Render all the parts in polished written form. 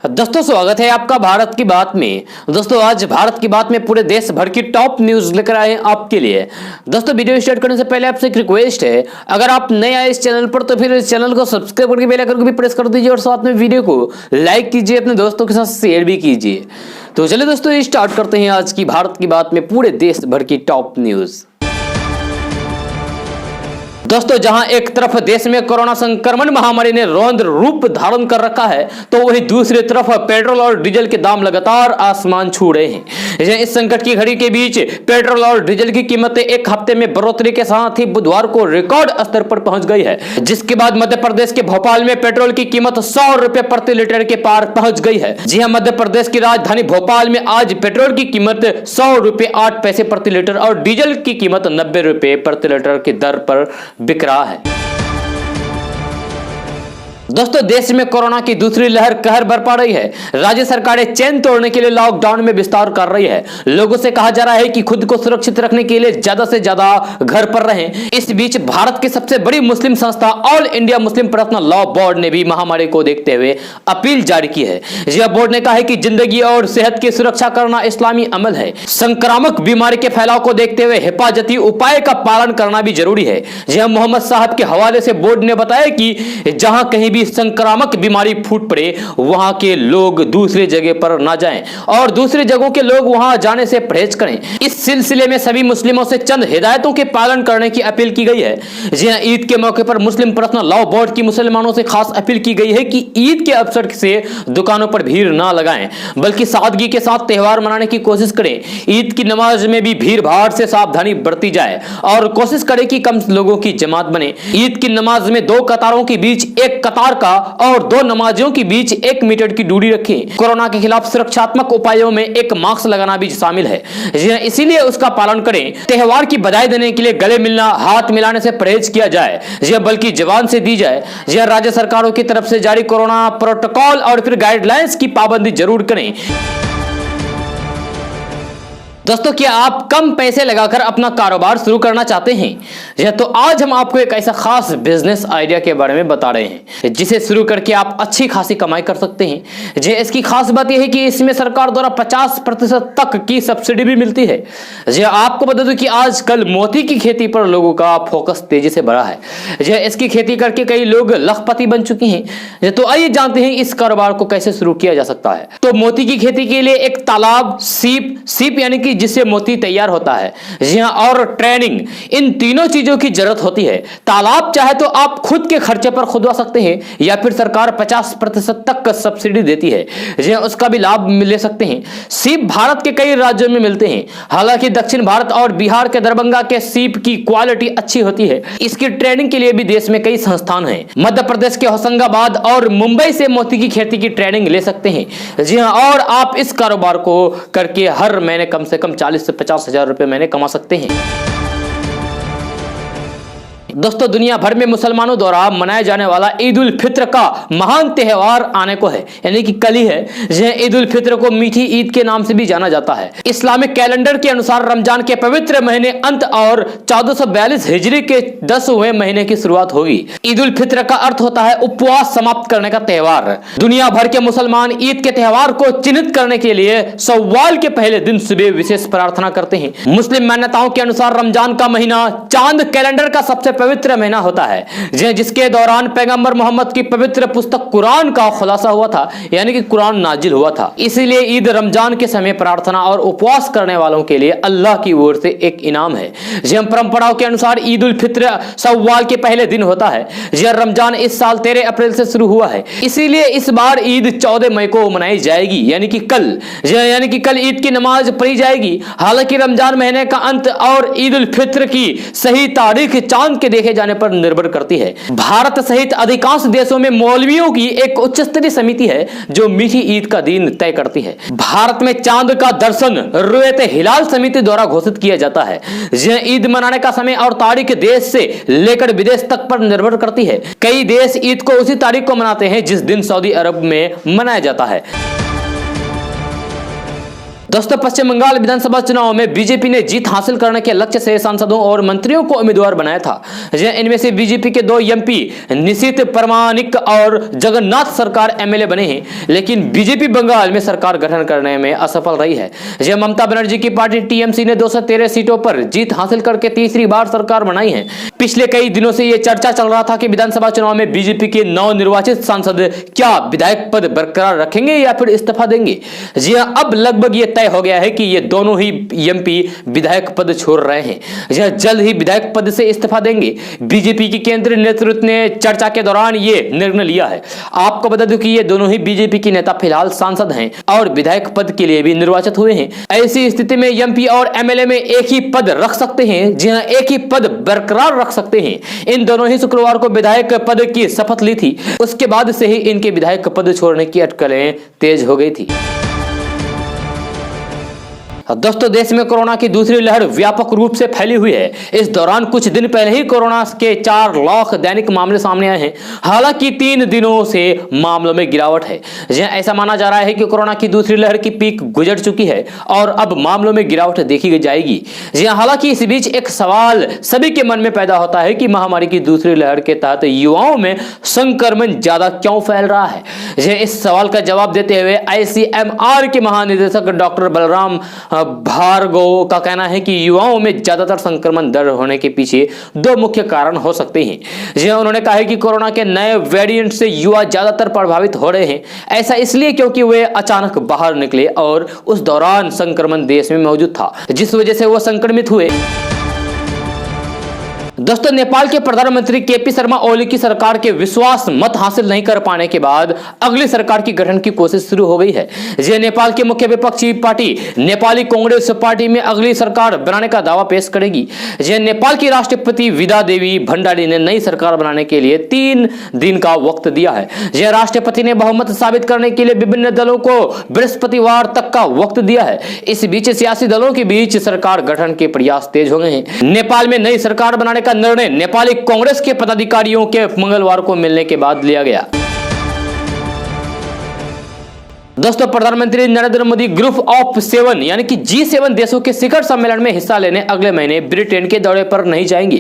दोस्तों स्वागत है आपका भारत की बात में। दोस्तों आज भारत की बात में पूरे देश भर की टॉप न्यूज लेकर आए हैं आपके लिए। दोस्तों वीडियो स्टार्ट करने से पहले आपसे एक रिक्वेस्ट है, अगर आप नए आए इस चैनल पर तो फिर इस चैनल को सब्सक्राइब करके बेल आइकन को भी प्रेस कर दीजिए और साथ में वीडियो को लाइक कीजिए, अपने दोस्तों के साथ शेयर भी कीजिए। तो चलिए दोस्तों स्टार्ट करते हैं आज की भारत की बात में पूरे देश भर की टॉप न्यूज। दोस्तों जहां एक तरफ देश में कोरोना संक्रमण महामारी ने रौद्र रूप धारण कर रखा है, तो वहीं दूसरी तरफ पेट्रोल और डीजल के दाम लगातार आसमान छू रहे हैं। इस संकट की घड़ी के बीच पेट्रोल और डीजल की कीमतें एक हफ्ते में बढ़ोतरी के साथ ही बुधवार को रिकॉर्ड स्तर पर पहुंच गई है, जिसके बाद मध्य प्रदेश के भोपाल में पेट्रोल की कीमत 100 रुपए प्रति लीटर के पार पहुंच गई है। जी हां, मध्य प्रदेश की राजधानी भोपाल में आज पेट्रोल की कीमत 100 रुपए 8 पैसे प्रति लीटर और डीजल की कीमत 90 रुपए प्रति लीटर की दर पर बिक रहा है। दोस्तों देश में कोरोना की दूसरी लहर कहर बरपा रही है। राज्य सरकारें चेन तोड़ने के लिए लॉकडाउन में विस्तार कर रही है। लोगों से कहा जा रहा है कि खुद को सुरक्षित रखने के लिए ज्यादा से ज्यादा घर पर रहें। इस बीच भारत की सबसे बड़ी मुस्लिम संस्था all India Muslim personal law board ने भी महामारी को देखते हुए अपील जारी की है। यह बोर्ड ने कहा है कि जिंदगी और सेहत की सुरक्षा करना इस्लामी अमल है। संक्रामक बीमारी के फैलाव को देखते हुए हिफाजती उपाय का पालन करना भी जरूरी है। यह मोहम्मद साहब के हवाले से बोर्ड ने बताया कि जहां कहीं भी संक्रामक बीमारी फूट पड़े वहां के लोग दूसरी जगह पर ना जाएं और दूसरी जगहों के लोग वहां जाने से परहेज करें। इस सिलसिले में सभी मुस्लिमों से चंद हिदायतों के पालन करने की अपील की गई है। जी हां, ईद के मौके पर मुस्लिम पर्सनल लॉ बोर्ड की मुसलमानों से खास अपील की गई है कि ईद के अवसर से दुकानों पर भीड़ ना लगाएं, बल्कि सादगी के साथ त्योहार मनाने की कोशिश करें। ईद की नमाज में भी भीड़ भाड़ से सावधानी बरती जाए और कोशिश करें कि कम लोगों की जमात बने। ईद की नमाज में 2 कतारों के बीच एक कतार का और 2 नमाजियों के बीच 1 मीटर की दूरी रखें। कोरोना के खिलाफ सुरक्षात्मक उपायों में एक मास्क लगाना भी शामिल है, इसीलिए उसका पालन करें। त्योहार की बधाई देने के लिए गले मिलना, हाथ मिलाने से परहेज किया जाए, यह बल्कि जबान से दी जाए। यह राज्य सरकारों की तरफ से जारी कोरोना प्रोटोकॉल और फिर गाइडलाइंस की पाबंदी जरूर करें। दोस्तों क्या आप कम पैसे लगाकर अपना कारोबार शुरू करना चाहते हैं? तो आज हम आपको एक ऐसा खास बिजनेस आइडिया के बारे में बता रहे हैं जिसे शुरू करके आप अच्छी खासी कमाई कर सकते हैं। जी इसकी खास बात यह है कि इसमें सरकार द्वारा 50% तक की सब्सिडी भी मिलती है। जी आपको बता दूं कि आजकल मोती की खेती पर लोगों का फोकस तेजी से बढ़ा है। जी इसकी खेती करके कई लोग लखपति बन चुके हैं। तो आइए जानते हैं इस कारोबार को कैसे शुरू किया जा सकता है। तो मोती की खेती के लिए एक तालाब, सीप यानी कि जिससे मोती तैयार होता है, जी हां, और ट्रेनिंग, इन तीनों चीजों की जरूरत होती है। तालाब चाहे तो आप खुद के खर्चे पर खुदवा सकते हैं या फिर सरकार 50% तक सब्सिडी देती है, जी हां, उसका भी लाभ ले सकते हैं। सीप भारत के कई राज्यों में मिलते हैं। हालांकि दक्षिण भारत और बिहार के दरभंगा के सीप की क्वालिटी अच्छी होती है। इसकी ट्रेनिंग के लिए भी देश में कई संस्थान हैं। मध्य प्रदेश के होशंगाबाद और मुंबई से मोती की खेती की ट्रेनिंग ले सकते हैं। जी हां, और आप इस कारोबार को करके हर महीने कम से कम 40 से 50 हजार रुपए महीने कमा सकते हैं। दोस्तों दुनिया भर में मुसलमानों द्वारा मनाया जाने वाला ईद उल फित्र का महान त्योहार आने को है, यानी कि कल ही है। यह ईद उल फित्र को मीठी ईद के नाम से भी जाना जाता है। इस्लामिक कैलेंडर के अनुसार रमजान के पवित्र महीने अंत और 1442 हिजरी के 10वें महीने की शुरुआत होगी। ईद उल फित्र का अर्थ होता है उपवास समाप्त करने का त्योहार। दुनिया भर के मुसलमान ईद के त्योहार को चिन्हित करने के लिए शव्वाल के पहले दिन सुबह विशेष प्रार्थना करते हैं। मुस्लिम मान्यताओं के अनुसार रमजान का महीना चांद कैलेंडर का सबसे पवित्र महीना होता है, जिसके दौरान पैगंबर मोहम्मद की पवित्र पुस्तक कुरान का खुलासा हुआ था, यानी कि कुरान नाजिल हुआ था। इसीलिए ईद रमजान के समय प्रार्थना और उपवास करने वालों के लिए अल्लाह की ओर से एक इनाम है। जिन परंपराओं के अनुसार ईद उल फित्र शव्वाल के पहले दिन होता है। यह रमजान इस साल 13 अप्रैल से शुरू हुआ है, इसीलिए इस बार ईद 14 मई को मनाई जाएगी, यानी कि कल ईद की नमाज पढ़ी जाएगी। हालांकि रमजान महीने का अंत और ईद उल फित्र की सही तारीख चांद के देखे जाने पर निर्भर करती है। भारत सहित अधिकांश देशों में मौलवियों की एक उच्च स्तरीय समिति है जो मीठी ईद का दिन तय करती है। भारत में चांद का दर्शन रुयत हिलाल समिति द्वारा घोषित किया जाता है। यह ईद मनाने का समय और तारीख देश से लेकर विदेश तक पर निर्भर करती है। कई देश ईद को उसी तारीख को मनाते हैं जिस दिन सऊदी अरब में मनाया जाता है। दोस्तों, पश्चिम बंगाल विधानसभा चुनाव में बीजेपी ने जीत हासिल करने के लक्ष्य से सांसदों और मंत्रियों को उम्मीदवार बनाया था। इनमें से बीजेपी के 2 एमपी निशित प्रामाणिक और जगन्नाथ सरकार एमएलए बने हैं, लेकिन बीजेपी बंगाल में सरकार गठन करने में असफल रही है। ममता बनर्जी की पार्टी टीएमसी ने 213 सीटों पर जीत हासिल करके तीसरी बार सरकार बनाई है। पिछले कई दिनों से यह चर्चा चल रहा था कि विधानसभा चुनाव में बीजेपी के नवनिर्वाचित सांसद क्या विधायक पद बरकरार रखेंगे या फिर इस्तीफा देंगे। अब लगभग यह तय हो गया है कि ये दोनों ही एमपी विधायक पद छोड़ रहे हैं। यह जल्द ही विधायक पद से इस्तीफा देंगे। बीजेपी की केंद्रीय नेतृत्व ने चर्चा के दौरान ये निर्णय लिया है। आपको बता दूं कि ये दोनों ही बीजेपी के नेता फिलहाल सांसद हैं और विधायक पद के लिए भी निर्वाचित हुए हैं। ऐसी स्थिति में एमपी और एमएलए में एक ही पद रख सकते हैं। जी हां, एक ही पद बरकरार रख सकते हैं। इन दोनों ही शुक्रवार को विधायक पद की शपथ ली थी। उसके बाद से ही इनके विधायक पद छोड़ने की अटकलें तेज हो गई थी। दोस्तों, देश में कोरोना की दूसरी लहर व्यापक रूप से फैली हुई है। इस दौरान कुछ दिन पहले ही कोरोना के 4 लाख दैनिक मामले सामने आए हैं। हालांकि 3 दिनों से मामलों में गिरावट है। ऐसा माना जा रहा है कि कोरोना की दूसरी लहर की पीक गुजर चुकी है और अब मामलों में गिरावट देखी जाएगी। हालांकि इस बीच एक सवाल सभी के मन में पैदा होता है कि महामारी की दूसरी लहर के तहत युवाओं में संक्रमण ज्यादा क्यों फैल रहा है। इस सवाल का जवाब देते हुए आईसीएमआर के महानिदेशक डॉक्टर बलराम भार्गव का कहना है कि युवाओं में ज्यादातर संक्रमण दर होने के पीछे 2 मुख्य कारण हो सकते हैं। उन्होंने कहा है कि कोरोना के नए वेरिएंट से युवा ज्यादातर प्रभावित हो रहे हैं। ऐसा इसलिए क्योंकि वे अचानक बाहर निकले और उस दौरान संक्रमण देश में मौजूद था, जिस वजह से वो संक्रमित हुए। दोस्तों, नेपाल के प्रधानमंत्री केपी शर्मा ओली की सरकार के विश्वास मत हासिल नहीं कर पाने के बाद अगली सरकार की गठन की कोशिश शुरू हो गई है। नेपाल की मुख्य विपक्षी पार्टी नेपाली कांग्रेस पार्टी में अगली सरकार बनाने का दावा पेश करेगी। नेपाल की राष्ट्रपति विदा देवी भंडारी ने नई सरकार बनाने के लिए 3 दिन का वक्त दिया है। राष्ट्रपति ने बहुमत साबित करने के लिए विभिन्न दलों को बृहस्पतिवार तक का वक्त दिया है। इस बीच सियासी दलों के बीच सरकार गठन के प्रयास तेज हो गए हैं। नेपाल में नई सरकार बनाने का निर्णय नेपाली कांग्रेस के पदाधिकारियों के मंगलवार को मिलने के बाद लिया गया। दोस्तों, प्रधानमंत्री नरेंद्र मोदी ग्रुप ऑफ 7 यानी कि G7 देशों के शिखर सम्मेलन में हिस्सा लेने अगले महीने ब्रिटेन के दौरे पर नहीं जाएंगे।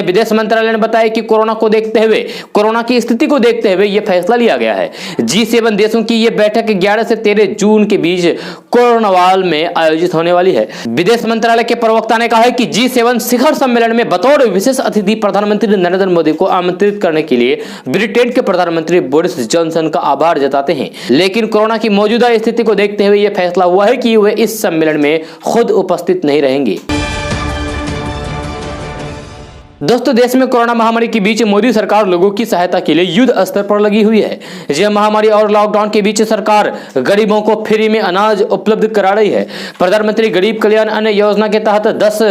विदेश मंत्रालय ने बताया कि कोरोना की स्थिति को देखते हुए यह फैसला लिया गया है। G7 देशों की यह बैठक 11 से 13 जून के बीच कोरोनावाल में आयोजित होने वाली है। विदेश मंत्रालय के प्रवक्ता ने कहा है कि G7 शिखर सम्मेलन में बतौर विशेष अतिथि प्रधानमंत्री नरेंद्र मोदी को आमंत्रित करने के लिए ब्रिटेन के प्रधानमंत्री बोरिस जॉनसन का आभार जताते हैं, लेकिन कोरोना की मौजूदा स्थिति को देखते हुए यह फैसला हुआ है कि वे इस सम्मेलन में खुद उपस्थित नहीं रहेंगे। दोस्तों, देश में कोरोना महामारी के बीच मोदी सरकार लोगों की सहायता के लिए युद्ध स्तर पर लगी हुई है। यह महामारी और लॉकडाउन के बीच सरकार गरीबों को फ्री में अनाज उपलब्ध करा रही है। प्रधानमंत्री गरीब कल्याण अन्न योजना के तहत 10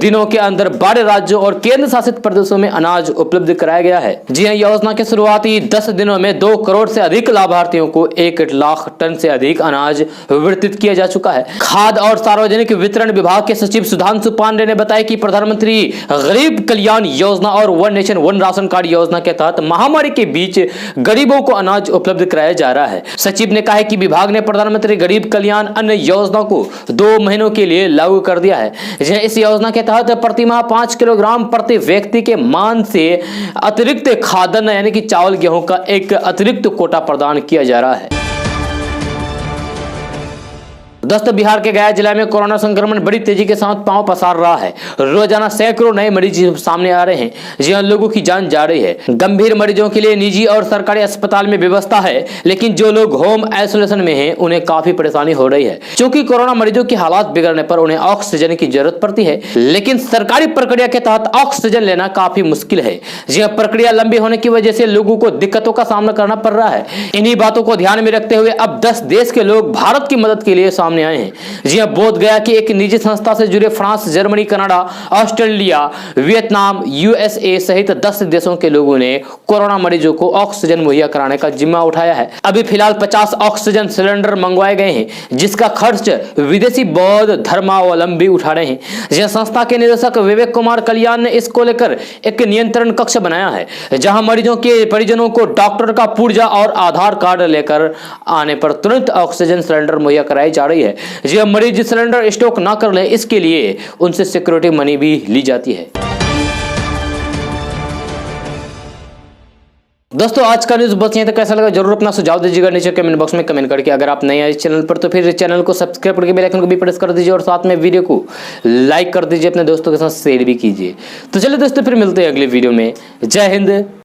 दिनों के अंदर 12 राज्यों और केंद्र शासित प्रदेशों में अनाज उपलब्ध कराया गया है। योजना के शुरुआती 10 दिनों में 2 करोड़ से अधिक लाभार्थियों को 1 लाख टन से अधिक अनाज वितरित किया जा चुका है। खाद्य और सार्वजनिक वितरण विभाग के सचिव सुधांशु पांडे ने बताया कि प्रधानमंत्री गरीब कल्याण योजना और one nation one ration card योजना के तहत महामारी के बीच गरीबों को अनाज उपलब्ध कराया जा रहा है। सचिव ने कहा है कि विभाग ने प्रधानमंत्री गरीब कल्याण अन्न योजना को 2 महीनों के लिए लागू कर दिया है। इस योजना के तहत प्रति माह 5 किलोग्राम प्रति व्यक्ति के मान से अतिरिक्त खाद्यान्न यानी कि चावल गेहूं का एक अतिरिक्त कोटा प्रदान किया जा रहा है। दोस्तों, बिहार के गया जिला में कोरोना संक्रमण बड़ी तेजी के साथ पांव पसार रहा है। रोजाना सैकड़ों नए मरीज सामने आ रहे हैं, जिन लोगों की जान जा रही है। गंभीर मरीजों के लिए निजी और सरकारी अस्पताल में व्यवस्था है, लेकिन जो लोग होम आइसोलेशन में हैं, उन्हें काफी परेशानी हो रही है। क्योंकि कोरोना मरीजों की हालात बिगड़ने पर उन्हें ऑक्सीजन की जरूरत पड़ती है, लेकिन सरकारी प्रक्रिया के तहत ऑक्सीजन लेना काफी मुश्किल है। यह प्रक्रिया लंबी होने की वजह से लोगों को दिक्कतों का सामना करना पड़ रहा है। इन्हीं बातों को ध्यान में रखते हुए अब 10 देश के लोग भारत की मदद के लिए सामने आए हैं। बोध गया कि एक निजी संस्था से जुड़े France, Germany, Canada, Australia, Vietnam, USA सहित 10 देशों के लोगों ने कोरोना मरीजों को ऑक्सीजन मुहैया कराने का जिम्मा उठाया है। अभी फिलहाल 50 ऑक्सीजन सिलेंडर मंगवाए गए हैं, जिसका खर्च विदेशी बौद्ध धर्मावलंबी उठा रहे हैं। यह संस्था के निदेशक विवेक कुमार कल्याण ने इसको लेकर एक नियंत्रण कक्ष बनाया है, जहां मरीजों के परिजनों को डॉक्टर का पुर्जा और आधार कार्ड लेकर आने पर तुरंत ऑक्सीजन सिलेंडर मुहैया कराई जा रही रही है। जी हाँ, मरीज सिलेंडर स्टॉक ना कर ले इसके लिए उनसे सिक्योरिटी मनी भी ली जाती है। दोस्तों आज का न्यूज़ बस यहीं तक। कैसा लगा जरूर अपना सुझाव दीजिएगा नीचे कमेंट बॉक्स में कमेंट करके। अगर आप नए आए इस चैनल पर तो फिर चैनल को सब्सक्राइब करके बेल आइकन को भी प्रेस कर दीजिए और साथ में वीडियो को लाइक कर दीजिए, अपने दोस्तों के साथ शेयर भी कीजिए। तो चलिए दोस्तों फिर मिलते हैं अगले वीडियो में। जय हिंद।